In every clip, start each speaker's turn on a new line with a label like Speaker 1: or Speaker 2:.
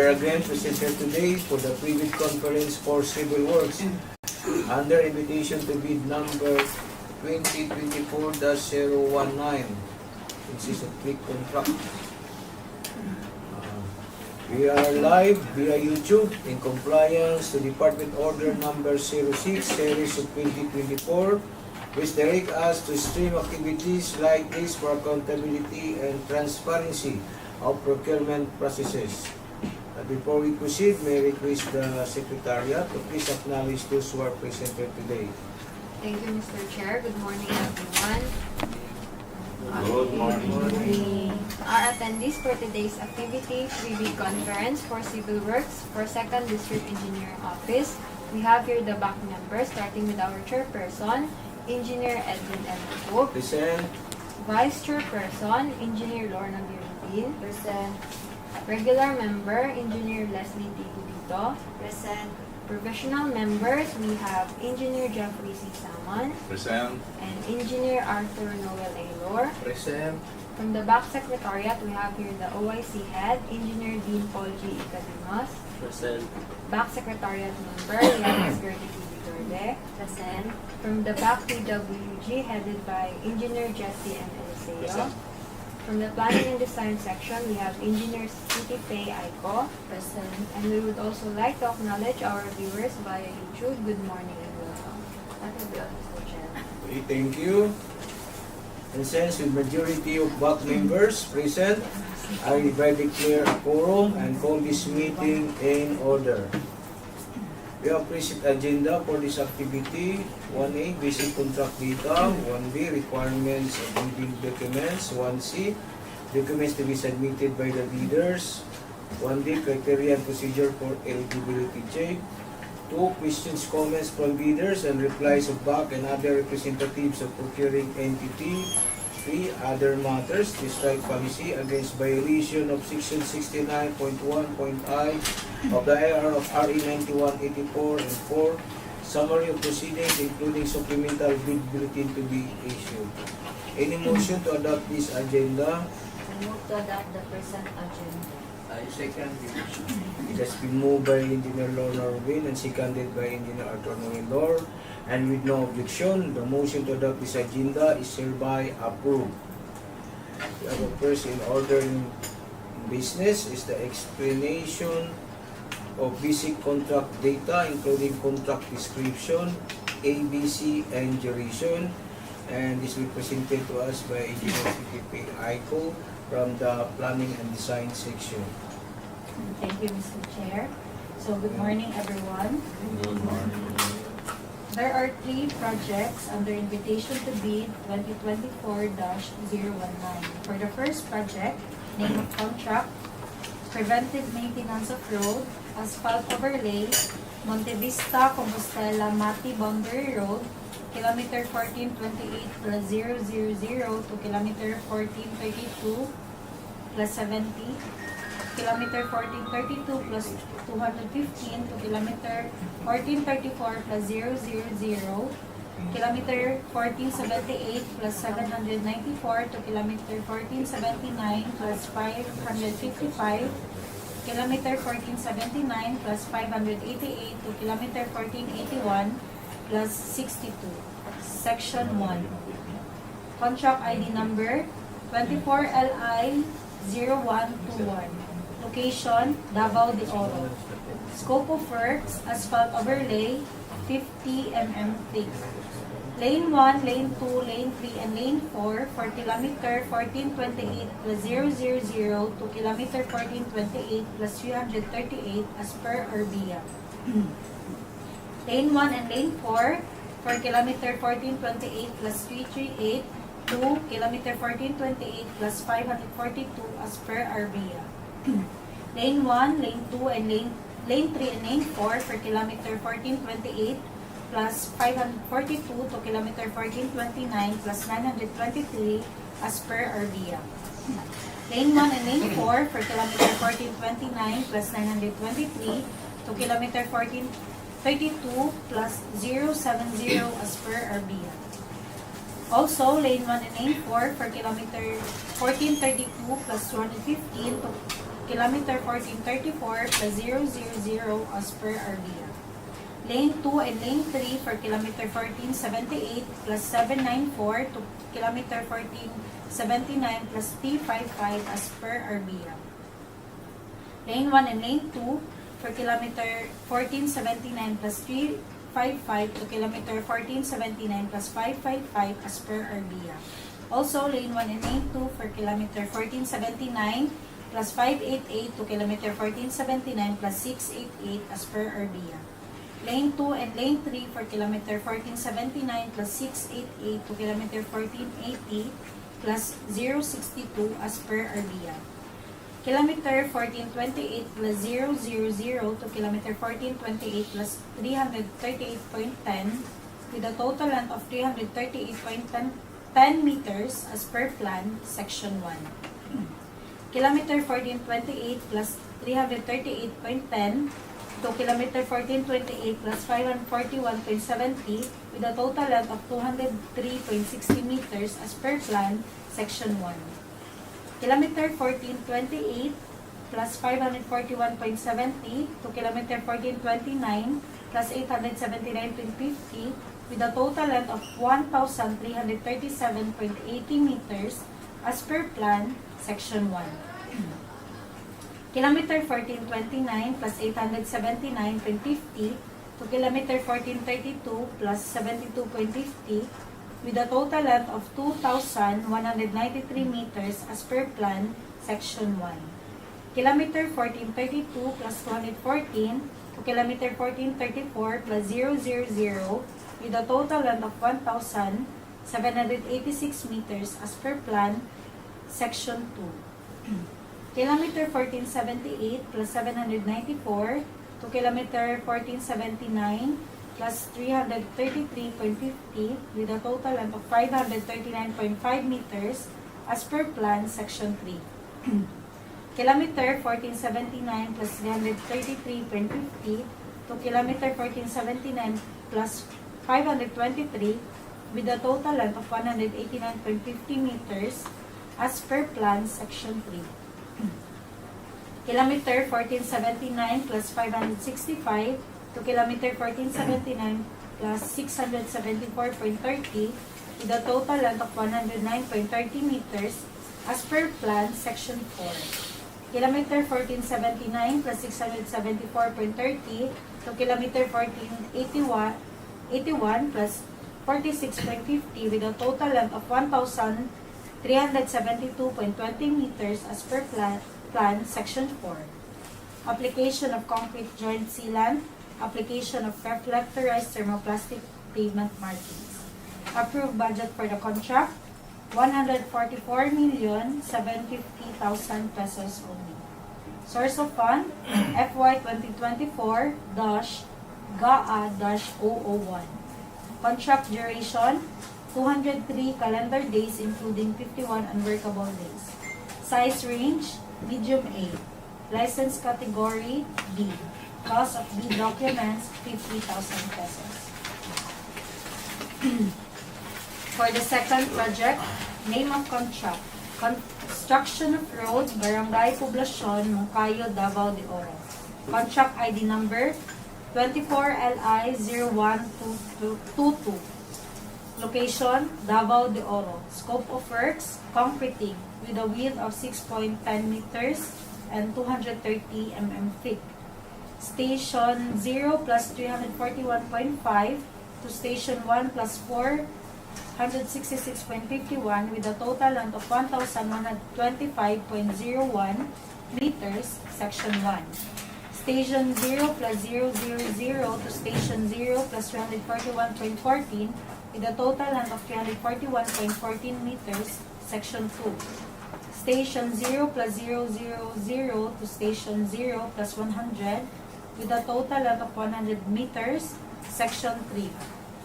Speaker 1: are again present here today for the Preventive Conference for Civil Works under invitation to bid number 2024-019, which is a quick contract. We are live via YouTube in compliance to Department Order number 06, series of 2024, which direct us to stream activities like this for accountability and transparency of procurement processes. Before we proceed, may I request the Secretariat to please acknowledge those who are present here today.
Speaker 2: Thank you, Mr. Chair. Good morning, everyone.
Speaker 3: Good morning.
Speaker 2: Our attendees for today's activity, 3-week conference for Civil Works for 2nd District Engineering Office. We have here the back members, starting with our chairperson, Engineer Edwin M. Cook.
Speaker 1: Present.
Speaker 2: Vice Chairperson, Engineer Lorna Girdin. Present. Regular member, Engineer Leslie T. Gudito. Present. Professional members, we have Engineer Jeffrey C. Salmon.
Speaker 3: Present.
Speaker 2: And Engineer Arthur Noel Aylor.
Speaker 1: Present.
Speaker 2: From the back secretariat, we have here the OIC head, Engineer Dean Paul G. Icadinos.
Speaker 4: Present.
Speaker 2: Back secretariat member, we have Ms. Gertie T. Vigorde. Present. From the back DPWH, headed by Engineer Jesse M. Eliseo.
Speaker 1: Present.
Speaker 2: From the planning and design section, we have Engineer City Faye Aiko. Present. And we would also like to acknowledge our viewers via YouTube. Good morning and welcome. That will be all, Mr. Chair.
Speaker 1: Okay, thank you. And since with majority of back members present, I hereby declare a quorum and call this meeting in order. We have present agenda for this activity. 1A, basic contract data. 1B, requirements of bidding documents. 1C, documents to be submitted by the bidders. 1D, criteria and procedure for eligibility check. 2, questions, comments from bidders and replies of BAC and other representatives of procuring entity. 3, other matters, to strike policy against violation of section 69.1.I of the AR of RE 9184, and 4, summary of proceedings including supplemental bid bulletin to be issued. Any motion to adopt this agenda?
Speaker 5: I move to adopt the present agenda.
Speaker 4: I second the motion.
Speaker 1: It has been moved by Engineer Lorna Rubin and seconded by Engineer Arthur Noel. And with no objection, the motion to adopt this agenda is hereby approved. We have a first in order in business is the explanation of basic contract data, including contract description, ABC, and duration. And this will be presented to us by Engineer CTP Aiko from the Planning and Design section.
Speaker 5: Thank you, Mr. Chair. So, good morning, everyone.
Speaker 3: Good morning.
Speaker 5: There are 3 projects under invitation to bid 2024-019. For the first project, name of contract, Preventive Maintenance of Road, Asphalt Overlay, Montevista, Compostela, Mati Boundary Road, kilometer 1428 plus 000 to kilometer 1432 plus 70, kilometer 1432 plus 215 to kilometer 1434 plus 000, kilometer 1478 plus 794 to kilometer 1479 plus 555, kilometer 1479 plus 588 to kilometer 1481 plus 62. Section 1. Contract ID number 24LI0121. Location, Davao de Oro. Scope of works, asphalt overlay, 50 mm thick. Lane 1, Lane 2, Lane 3, and Lane 4 for kilometer 1428 plus 000 to kilometer 1428 plus 338 as per RBIA. Lane 1 and Lane 4 for kilometer 1428 plus 338 to kilometer 1428 plus 542 as per RBIA. Lane 1, Lane 2, and Lane 3 and Lane 4 for kilometer 1428 plus 542 to kilometer 1429 plus 923 as per RBIA. Lane 1 and Lane 4 for kilometer 1429 plus 923 to kilometer 1432 plus 070 as per RBIA. Also, Lane 1 and Lane 4 for kilometer 1432 plus 215 to kilometer 1434 plus 000 as per RBA. Lane 2 and Lane 3 for kilometer 1478 plus 794 to kilometer 1479 plus P55 as per RBA. Lane 1 and Lane 2 for kilometer 1479 plus 355 to kilometer 1479 plus 555 as per RBA. Also, Lane 1 and Lane 2 for kilometer 1479 plus 588 to kilometer 1479 plus 688 as per RBA. Lane 2 and Lane 3 for kilometer 1479 plus 688 to kilometer 1480 plus 062 as per RBA. Kilometer 1428 plus 000 to kilometer 1428 plus 338.10 with a total length of 338.10 meters as per plan, section 1. Kilometer 1428 plus 338.10 to kilometer 1428 plus 541.70 with a total length of 203.60 meters as per plan, section 1. Kilometer 1428 plus 541.70 to kilometer 1429 plus 879.50 with a total length of 1,337.80 meters as per plan, section 1. Kilometer 1429 plus 879.50 to kilometer 1432 plus 72.50 with a total length of 2,193 meters as per plan, section 1. Kilometer 1432 plus 214 to kilometer 1434 plus 000 with a total length of 1,786 meters as per plan, section 2. Kilometer 1478 plus 794 to kilometer 1479 plus 333.50 with a total length of 539.5 meters as per plan, section 3. Kilometer 1479 plus 333.50 to kilometer 1479 plus 523 with a total length of 189.50 meters as per plan, section 3. Kilometer 1479 plus 565 to kilometer 1479 plus 674.30 with a total length of 109.30 meters as per plan, section 4. Kilometer 1479 plus 674.30 to kilometer 1481 plus 46.50 with a total length of 1,372.20 meters as per plan, section 4. Application of concrete joint sealant. Application of reflectorized thermoplastic pavement markings. Approved budget for the contract, 144,750,000 pesos only. Source of fund, FY 2024-GAA-001. Contract duration, 203 calendar days including 51 unworkable days. Size range, medium A. License category, B. Cost of B documents, 50,000 pesos. For the second project, name of contract, construction of road, Barangay Poblacion, Monkayo, Davao de Oro. Contract ID number 24LI0122. Location, Davao de Oro. Scope of works, concreting with a width of 6.10 meters and 230 mm thick. Station 0 plus 341.5 to Station 1 plus 466.51 with a total length of 1,125.01 meters, section 1. Station 0 plus 000 to Station 0 plus 341.14 with a total length of 341.14 meters, section 2. Station 0 plus 000 to Station 0 plus 100 with a total length of 100 meters, section 3.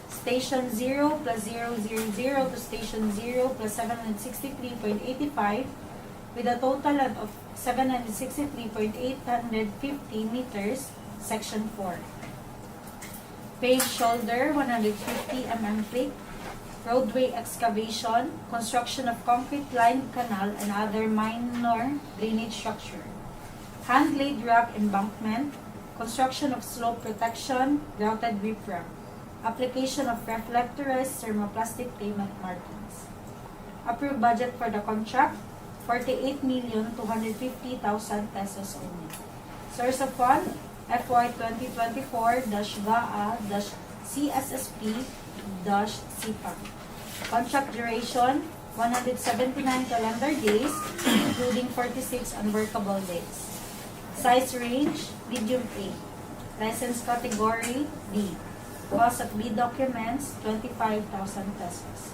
Speaker 5: Station 0 plus 000 to Station 0 plus 763.85 with a total length of 763.850 meters, section 4. Paved shoulder, 150 mm thick. Roadway excavation, construction of concrete lined canal and other minor drainage structure. hand-laid rock embankment, construction of slope protection, grouted riprap, application of reflectorized thermoplastic pavement markings. Approved budget for the contract, 48,250,000 pesos only. Source of fund, FY 2024-GAA-CSSP-CPAC. Contract duration, 179 calendar days, including 46 unworkable days. Size range, medium A. License category, B. Cost of bid documents, 25,000 pesos.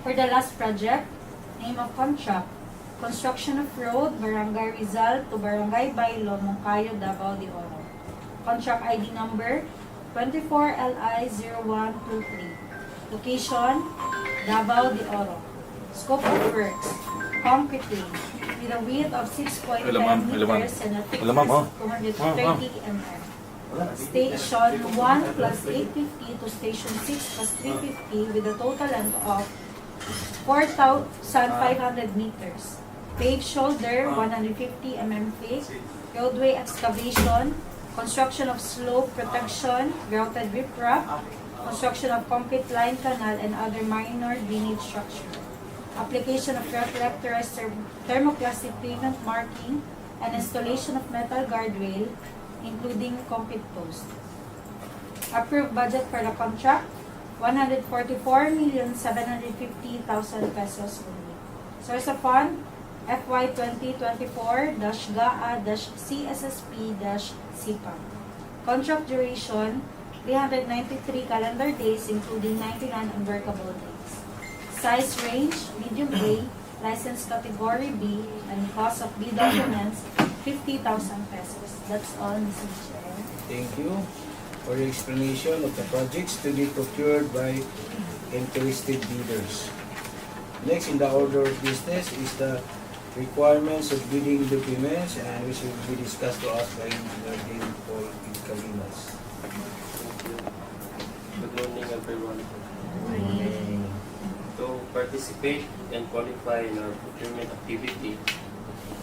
Speaker 5: For the last project, name of contract, construction of road, Barangay Rizal to Barangay Baylo, Monkayo, Davao de Oro. Contract ID number, 24LI0123. Location, Davao de Oro. Scope of works, concrete lane, with a width of 6.10 meters and a thickness of 230 mm. Station 1 plus 850 to station 6 plus 350 with a total length of 4,500 meters. Paved shoulder, 150 mm thick. Roadway excavation, construction of slope protection, grouted riprap, construction of concrete line canal and other minor drainage structure. Application of reflectorized thermoplastic pavement marking and installation of metal guardrail, including concrete post. Approved budget for the contract, 144,750,000 pesos only. Source of fund, FY 2024-GAA-CSSP-CPAC. Contract duration, 393 calendar days, including 99 unworkable days. Size range, medium A, license category B, and cost of bid documents, 50,000 pesos. That's all, Mr. Chair.
Speaker 1: Thank you for the explanation of the projects to be procured by interested bidders. Next in the order of business is the requirements of bidding documents, and which will be discussed to us by Engineer David Paul Calinas.
Speaker 4: Good morning, everyone. To participate and qualify in our procurement activity,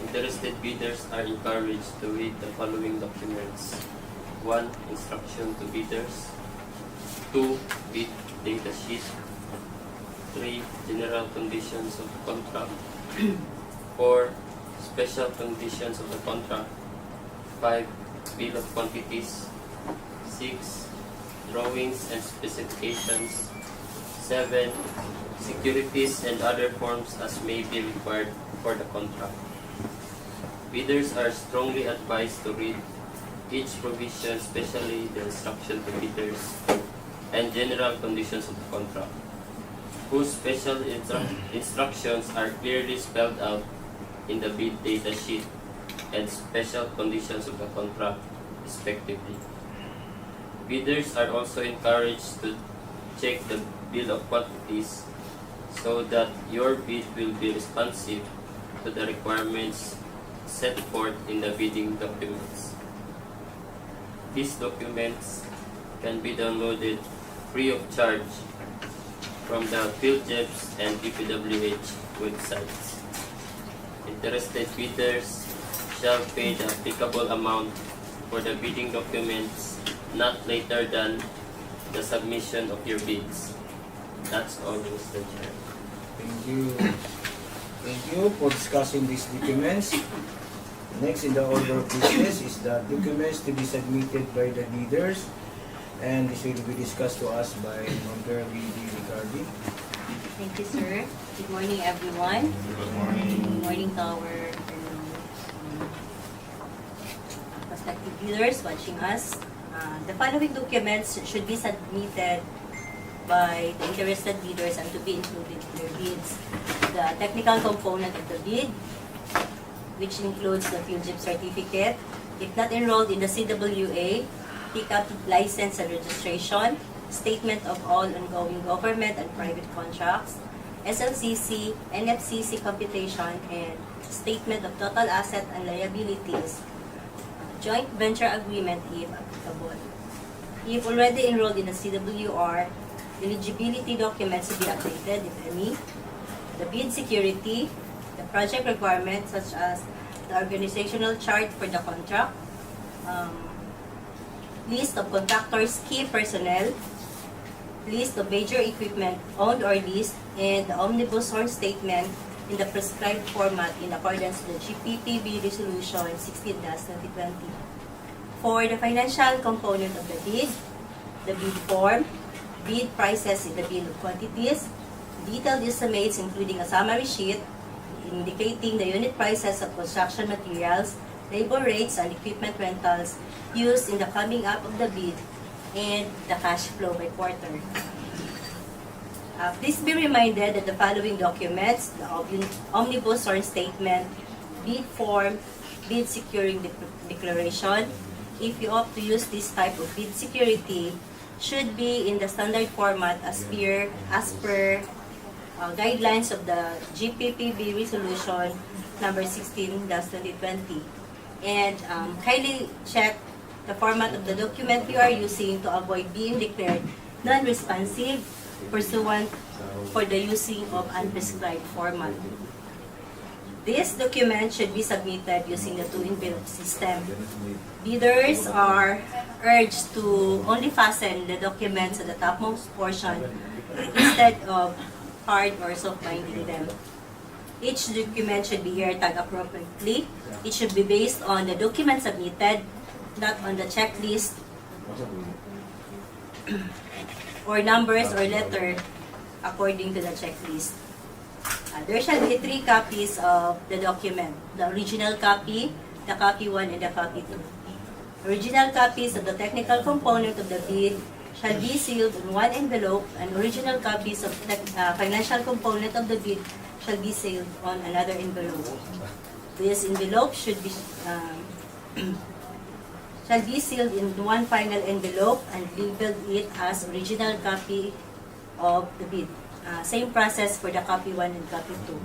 Speaker 4: interested bidders are encouraged to read the following documents. 1. Instruction to bidders. 2. Bid data sheet. 3. General conditions of the contract. 4. Special conditions of the contract. 5. Bill of quantities. 6. Drawings and specifications. 7. Securities and other forms as may be required for the contract. Bidders are strongly advised to read each provision, especially the instruction to bidders and general conditions of the contract, whose special instructions are clearly spelled out in the bid data sheet and special conditions of the contract, respectively. Bidders are also encouraged to check the bill of quantities so that your bid will be responsive to the requirements set forth in the bidding documents. These documents can be downloaded free of charge from the PhilJEBs and DPWH websites. Interested bidders shall pay the applicable amount for the bidding documents not later than the submission of your bids. That's all, Mr. Chair.
Speaker 1: Thank you. Thank you for discussing these documents. Next in the order of business is the documents to be submitted by the bidders, and this will be discussed to us by Monkayo Ricardi.
Speaker 6: Thank you, sir. Good morning, everyone.
Speaker 1: Good morning.
Speaker 6: Good morning to our prospective viewers watching us. The following documents should be submitted by the interested bidders and to be included in their bids. The technical component of the bid, which includes the PhilJEB certificate, if not enrolled in the CWA, pickup license and registration, statement of all ongoing government and private contracts, SLCC, NFCC computation, and statement of total asset and liabilities, joint venture agreement if applicable. If already enrolled in the CWR, eligibility documents to be updated, if any, the bid security, the project requirements such as the organizational chart for the contract, list of contractors' key personnel, list of major equipment owned or leased, and the omnibus horn statement in the prescribed format in accordance with the GPPB Resolution 16-2020. For the financial component of the bid form, bid prices in the bill of quantities, detailed estimates including a summary sheet indicating the unit prices of construction materials, labor rates, and equipment rentals used in the coming up of the bid, and the cash flow by quarter. Please be reminded that the following documents, the omnibus horn statement, bid form, bid securing declaration, if you opt to use this type of bid security, should be in the standard format as per guidelines of the GPPB Resolution number 16-2020. And kindly check the format of the document you are using to avoid being declared non-responsive pursuant for the using of unprescribed format. This document should be submitted using the two-envelope system. Bidders are urged to only fasten the documents at the topmost portion instead of hard or soft binding them. Each document should be airtagged appropriately. It should be based on the document submitted, not on the checklist or numbers or letter according to the checklist. There shall be 3 copies of the document: the original copy, the copy 1, and the copy 2. Original copies of the technical component of the bid shall be sealed in one envelope, and original copies of the financial component of the bid shall be sealed on another envelope. This envelope shall be sealed in one final envelope and labeled it as original copy of the bid. Same process for the copy 1 and copy 2.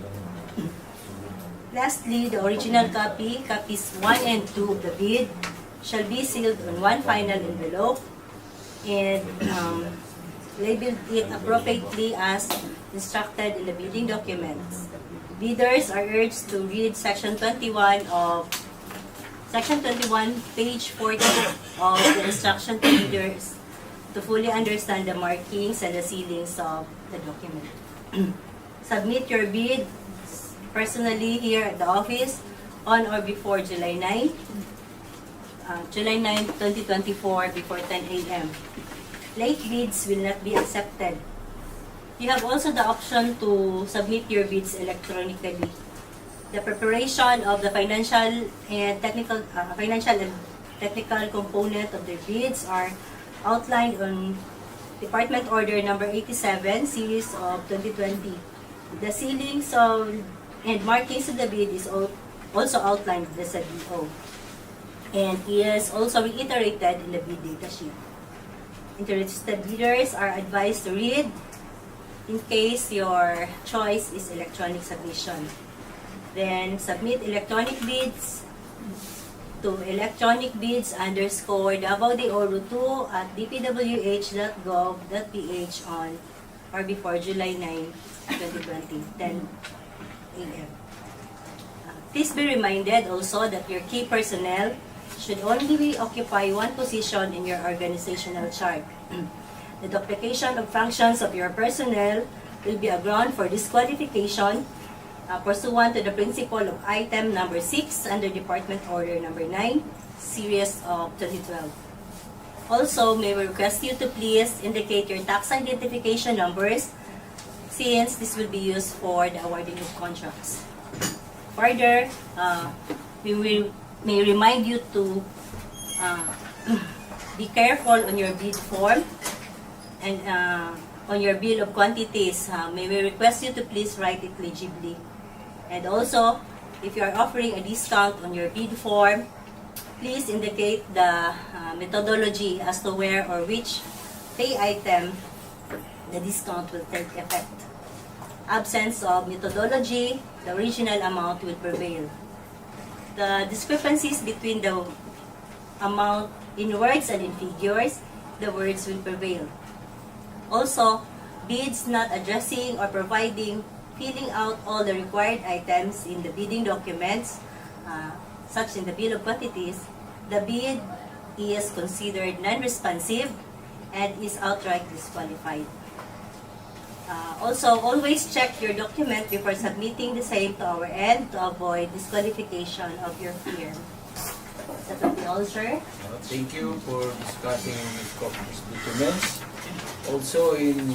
Speaker 6: Lastly, the original copy, copies 1 and 2 of the bid, shall be sealed on one final envelope and labeled it appropriately as instructed in the bidding documents. Bidders are urged to read Section 21, page 40 of the instruction to bidders to fully understand the markings and the sealings of the document. Submit your bid personally here at the office on or before July 9, 2024, before 10 a.m. Late bids will not be accepted. You have also the option to submit your bids electronically. The preparation of the financial and technical component of the bids are outlined on Department Order number 87, series of 2020. The sealings and markings of the bid is also outlined in the DEO, and is also reiterated in the bid data sheet. Interested bidders are advised to read in case your choice is electronic submission. Then submit electronic bids to electronicbids_Davao de Oro 2 at dpwh.gov.ph on or before July 9, 2020, 10 a.m. Please be reminded also that your key personnel should only occupy one position in your organizational chart. The duplication of functions of your personnel will be a ground for disqualification pursuant to the principle of item number 6 under Department Order number 9, series of 2012. Also, may we request you to please indicate your tax identification numbers since this will be used for the awarding of contracts. Further, we may remind you to be careful on your bid form and on your bill of quantities. May we request you to please write it legibly. And also, if you are offering a discount on your bid form, please indicate the methodology as to where or which pay item the discount will take effect. Absence of methodology, the original amount will prevail. The discrepancies between the amount in words and in figures, the words will prevail. Also, bids not addressing or filling out all the required items in the bidding documents such in the bill of quantities, the bid is considered non-responsive and is outright disqualified. Also, always check your document before submitting the same to our end to avoid disqualification of your firm. That will be all, sir.
Speaker 1: Thank you for discussing the scope of these documents. Also in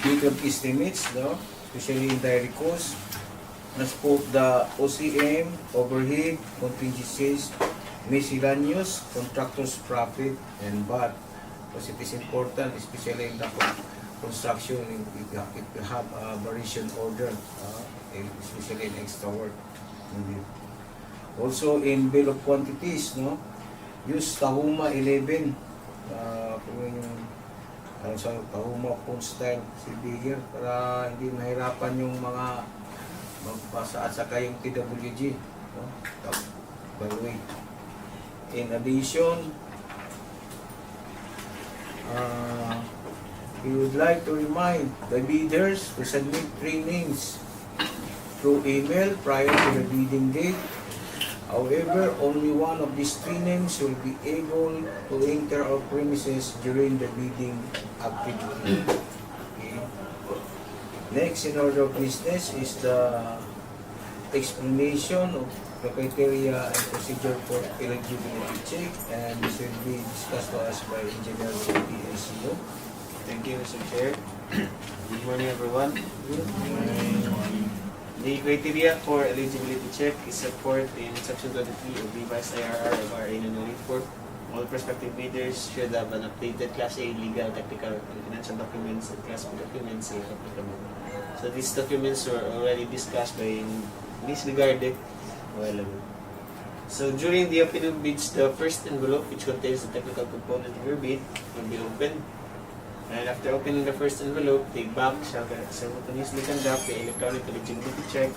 Speaker 1: detailed estimates, no? Especially in direct cost, as both the OCM, overhead, contingencies, miscellaneous, contractor's profit, and VAT. Because it is important, especially in the construction, if you have a variation order, especially in extra work. Also in bill of quantities, no? Use Tahuma 11. Kung yung sa Tahuma phone style si bigger para hindi mahirapan yung mga magpasa at saka yung TWG, no? By the way, in addition, we would like to remind the bidders to submit 3 names through email prior to the bidding date. However, only one of these 3 names will be able to enter our premises during the bidding activity. Okay. Next in order of business is the explanation of the criteria and procedure for eligibility check, and this will be discussed to us by Engineer and CEO.
Speaker 7: Thank you, Mr. Chair. Good morning, everyone. The criteria for eligibility check is set forth in Section 23 of revised IRR of RA 994. All prospective bidders should have an updated Class A legal, technical, and financial documents and Class B documents if applicable. So these documents were already discussed by Ms. Ligarde a while ago. So during the opening of bids, the first envelope, which contains the technical component of your bid, will be opened. And after opening the first envelope, the bank shall simultaneously conduct the electronic eligibility check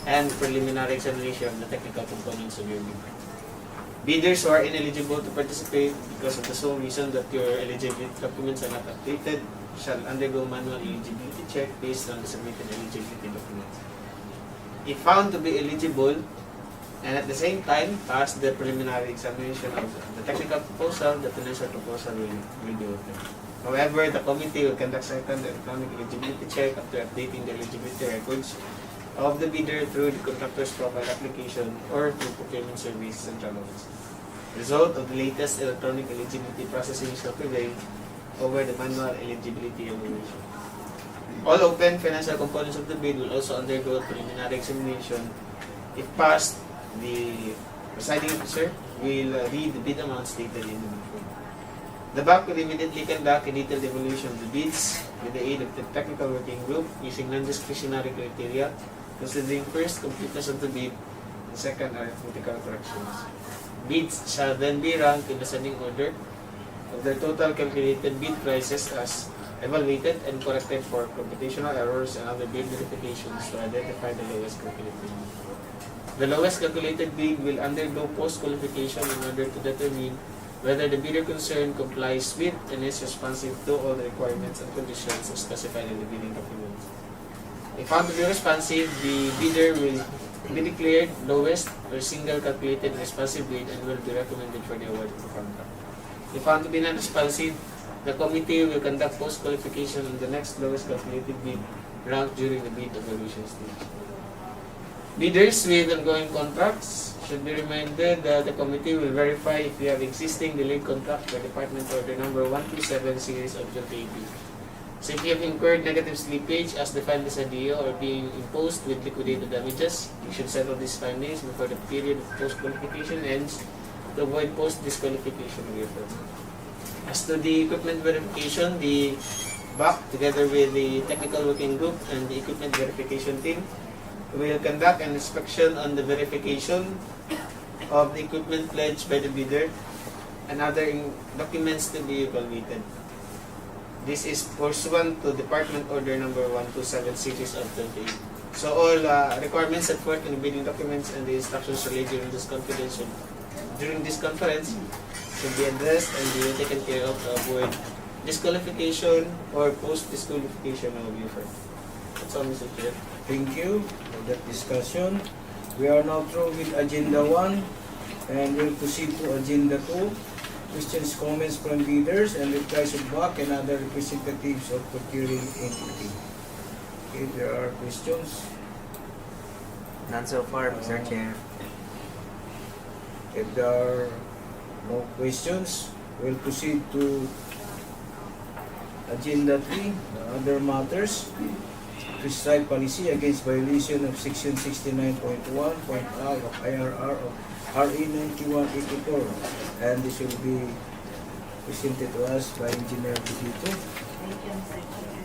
Speaker 7: and preliminary examination of the technical components of your bid. Bidders who are ineligible to participate because of the sole reason that your eligibility documents are not updated shall undergo manual eligibility check based on the submitted eligibility documents. If found to be eligible and at the same time pass the preliminary examination of the technical proposal, the financial proposal will be open. However, the committee will conduct second electronic eligibility check after updating the eligibility records of the bidder through the contractor's profile application or through procurement services and travels. Result of the latest electronic eligibility processing shall prevail over the manual eligibility evaluation. All open financial components of the bid will also undergo preliminary examination. If passed, the presiding officer will read the bid amount stated in the bid form. The bank will immediately conduct a detailed evaluation of the bids with the aid of the technical working group using non-discretionary criteria, considering first, completeness of the bid, and second, arithmetical corrections. Bids shall then be ranked in ascending order of their total calculated bid prices as evaluated and corrected for computational errors and other bid verifications to identify the lowest calculated bid. The lowest calculated bid will undergo post-qualification in order to determine whether the bidder concerned complies with and is responsive to all the requirements and conditions specified in the bidding documents. If found to be responsive, the bidder will be declared lowest or single calculated responsive bid and will be recommended for the award of the contract. If found to be non-responsive, the committee will conduct post-qualification on the next lowest calculated bid ranked during the bid evaluation stage. Bidders with ongoing contracts should be reminded that the committee will verify if you have existing delayed contract by Department Order Number 127 Series of 2018. So if you have incurred negative slippage as defined as a DEO or being imposed with liquidated damages, you should settle these findings before the period of post-qualification ends to avoid post-disqualification of your firm. As to the equipment verification, the BAC, together with the technical working group and the equipment verification team, will conduct an inspection on the verification of the equipment pledged by the bidder and other documents to be evaluated. This is pursuant to Department Order Number 127 Series of 28. So all requirements set forth in the bidding documents and the instructions relayed during this conference should be addressed and be taken care of to avoid disqualification or post-disqualification of your firm. That's all, Mr. Chair.
Speaker 1: Thank you for that discussion. We are now through with Agenda 1 and we'll proceed to Agenda 2. Questions, comments from leaders and replies of BAC and other representatives of procuring entity. Okay, there are questions.
Speaker 8: None so far, Mr. Chair.
Speaker 1: If there are no questions, we'll proceed to Agenda 3, the other matters. Prescribed policy against violation of Section 69.1.R of IRR of RE 9184. And this will be presented to us by Engineer Budito.
Speaker 9: Thank you, Mr. Chair.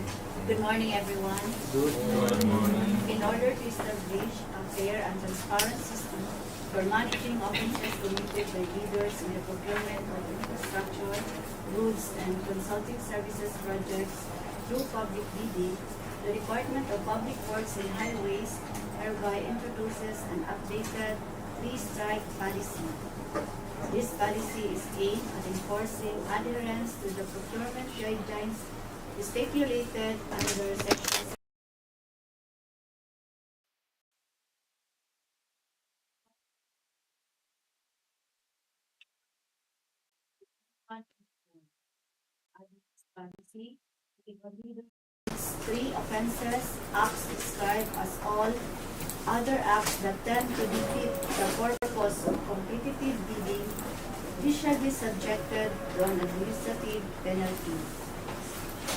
Speaker 9: Good morning, everyone.
Speaker 1: Good
Speaker 3: morning.
Speaker 9: In order to establish a fair and transparent system for managing offenses committed by leaders in the procurement of infrastructure, goods, and consulting services projects through public bidding, the Department of Public Works and Highways hereby introduces an updated three-strike policy. This policy is aimed at enforcing adherence to the procurement guidelines stipulated under Section policy. Three offenses, acts described as all other acts that tend to defeat the purpose of competitive bidding. These shall be subjected to an administrative penalty.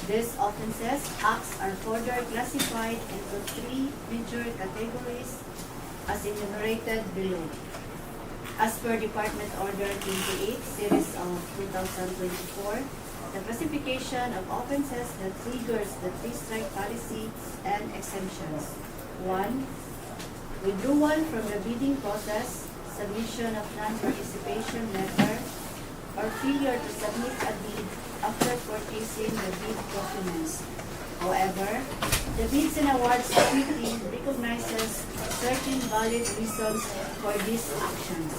Speaker 9: These offenses, acts are further classified into three major categories as enumerated below. As per Department Order 28, Series of 2024, the classification of offenses that triggers the three-strike policy and exemptions. 1. Withdrawal from the bidding process, submission of non-participation letter, or failure to submit a bid after purchasing the bid documents. However, the Bids and Awards Committee recognizes certain valid reasons for these actions.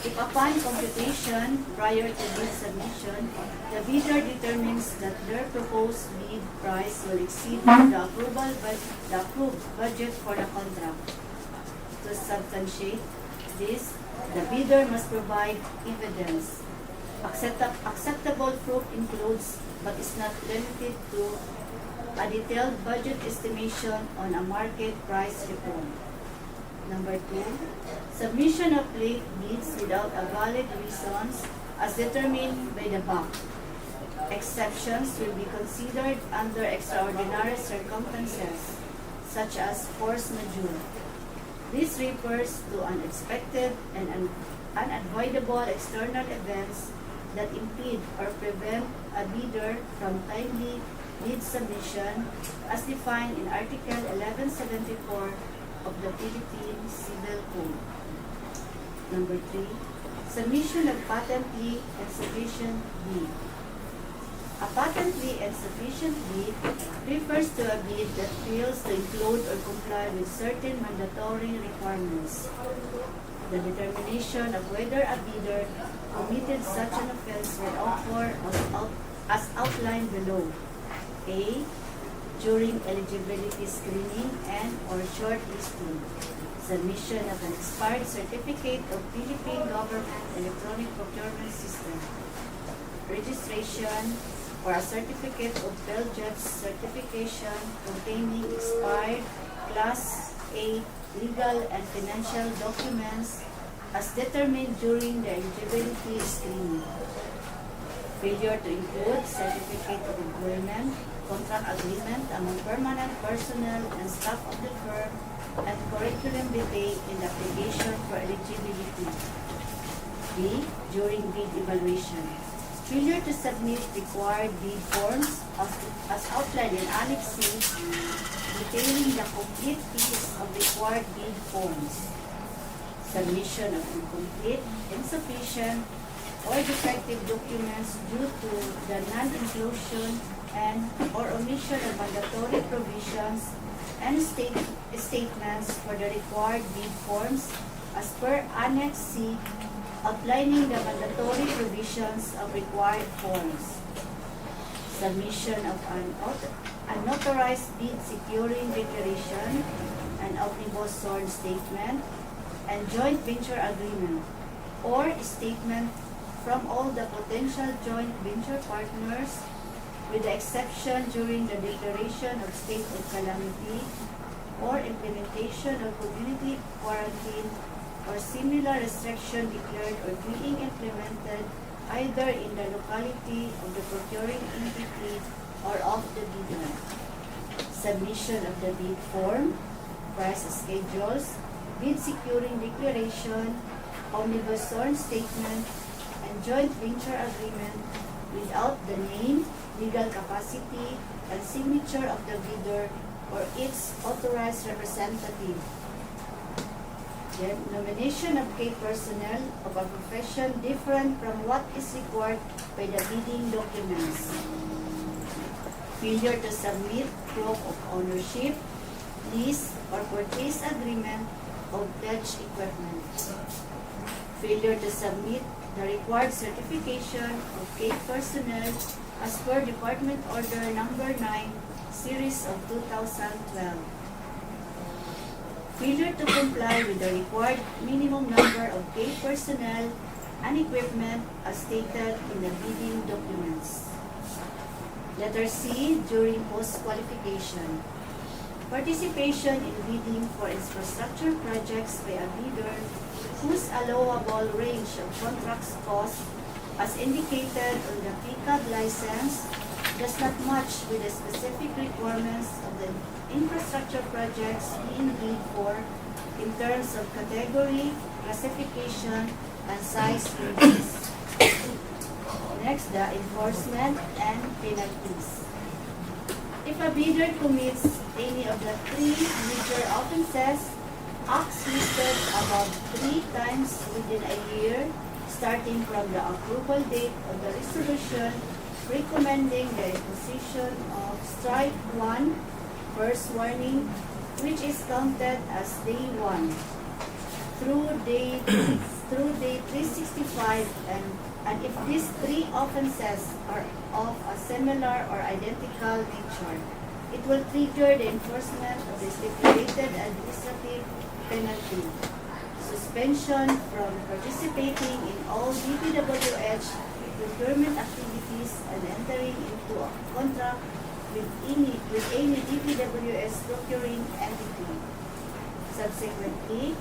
Speaker 9: If upon computation prior to bid submission, the bidder determines that their proposed bid price will exceed the approved budget for the contract. To substantiate this, the bidder must provide evidence. Acceptable proof includes, but is not limited to, a detailed budget estimation on a market price report. Number 2, submission of late bids without a valid reasons as determined by the BAC. Exceptions will be considered under extraordinary circumstances, such as force majeure. This refers to unexpected and unavoidable external events that impede or prevent a bidder from timely bid submission as defined in Article 1174 of the Philippine Civil Code. Number 3, submission of patently insufficient bid. A patently insufficient bid refers to a bid that fails to include or comply with certain mandatory requirements. The determination of whether a bidder committed such an offense will occur as outlined below. A. During eligibility screening and or shortlisting, submission of an expired certificate of Philippine Government Electronic Procurement System, registration or a certificate of Belgium's certification containing expired Class A legal and financial documents as determined during the eligibility screening. Failure to include certificate of employment, contract agreement among permanent personnel and staff of the firm, and curriculum vitae in the application for eligibility. B. During bid evaluation. Failure to submit required bid forms as outlined in Annex C, detailing the complete list of required bid forms. Submission of incomplete, insufficient, or defective documents due to the non-inclusion and or omission of mandatory provisions and statements for the required bid forms as per Annex C, outlining the mandatory provisions of required forms. Submission of an unauthorized bid securing declaration, an an omnibus sworn statement and joint venture agreement, or statement from all the potential joint venture partners, with the exception during the declaration of state of calamity or implementation of community quarantine or similar restriction declared or being implemented either in the locality of the procuring entity or of the bidder. Submission of the bid form, price schedules, bid securing declaration, omnibus sworn statement, and joint venture agreement without the name, legal capacity, and signature of the bidder or its authorized representative. Then, nomination of key personnel of a profession different from what is required by the bidding documents. Failure to submit proof of ownership, lease, or purchase agreement of pledged equipment. Failure to submit the required certification of key personnel as per Department Order Number 9, Series of 2012. Failure to comply with the required minimum number of paid personnel and equipment as stated in the bidding documents. Letter C, during post-qualification. Participation in bidding for infrastructure projects by a bidder whose allowable range of contracts cost, as indicated on the PCAB license, does not match with the specific requirements of the infrastructure projects being bid for in terms of category, classification, and size ranges. Next, the enforcement and penalties. If a bidder commits any of the three major offenses, acts listed above 3 times within a year, starting from the approval date of the resolution recommending the imposition of strike 1, first warning, which is counted as day 1, through day 365, and if these 3 offenses are of a similar or identical nature, it will trigger the enforcement of the stipulated administrative penalty. Suspension from participating in all DPWH procurement activities and entering into a contract with any DPWS procuring entity. Subsequently,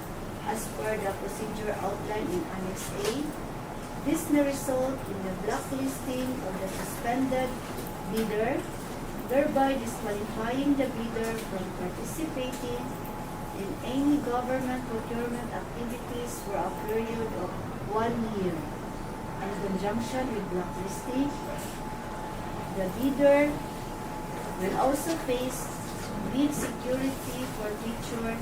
Speaker 9: as per the procedure outlined in Annex A, this may result in the blacklisting of the suspended bidder, thereby disqualifying the bidder from participating in any government procurement activities for a period of 1 year. In conjunction with blacklisting, the bidder will also face bid security forfeiture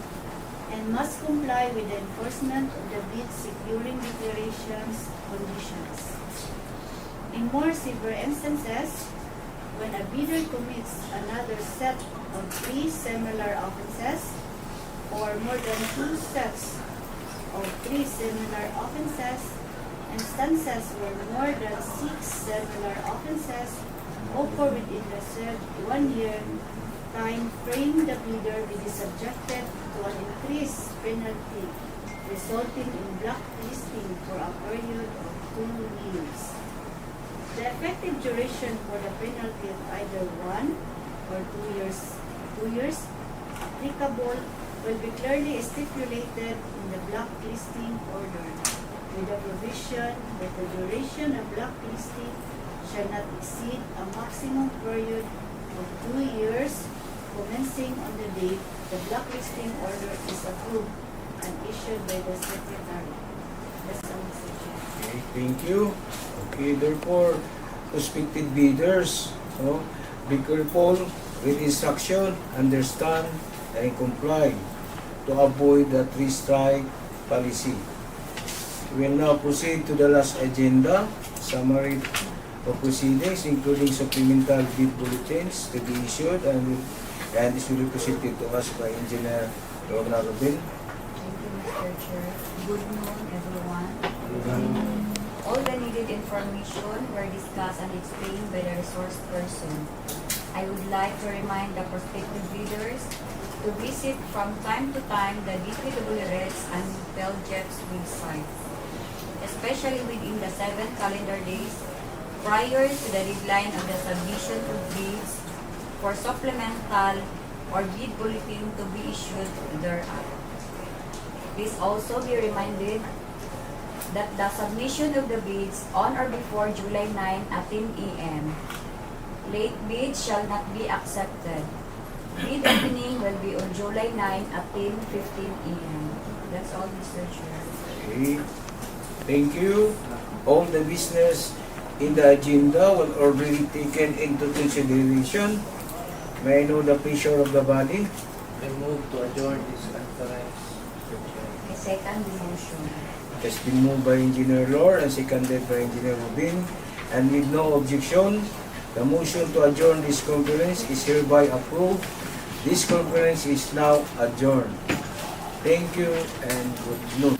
Speaker 9: and must comply with the enforcement of the bid securing declarations conditions. In more severe instances, when a bidder commits another set of 3 similar offenses or more than 2 sets of 3 similar offenses, instances where more than 6 similar offenses occur within the said 1 year time frame, the bidder will be subjected to an increased penalty resulting in blacklisting for a period of 2 years. The effective duration for the penalty of either 1 or 2 years applicable will be clearly stipulated in the blacklisting order, with the provision that the duration of blacklisting shall not exceed a maximum period of 2 years commencing on the date the blacklisting order is approved and issued by the Secretary. That's all, Mr. Chair.
Speaker 1: Okay, thank you. Okay, therefore, prospective bidders, so, be careful with instruction, understand, and comply to avoid the 3-strike policy. We will now proceed to the last agenda, summary of proceedings, including supplemental bid bulletins to be issued, and this will be presented to us by Engineer Rona Rubin.
Speaker 2: Thank you, Mr. Chair. Good noon, everyone. All the needed information were discussed and explained by the resource person. I would like to remind the prospective bidders
Speaker 10: to visit from time to time the DPWH and Beljet's websites, especially within the 7 calendar days prior to the deadline of the submission of bids for supplemental or bid bulletin to be issued thereafter. Please also be reminded that the submission of the bids on or before July 9 at 10 a.m. Late bids shall not be accepted. Bid opening will be on July 9 at 10:15 a.m. That's all, Mr. Chair.
Speaker 1: Okay. Thank you. All the business in the agenda were already taken into consideration. May I know the pleasure of the body?
Speaker 7: I move to adjourn this conference.
Speaker 10: I second the motion.
Speaker 1: It has been moved by Engineer Lor and seconded by Engineer Rubin. And with no objection, the motion to adjourn this conference is hereby approved. This conference is now adjourned. Thank you and good noon.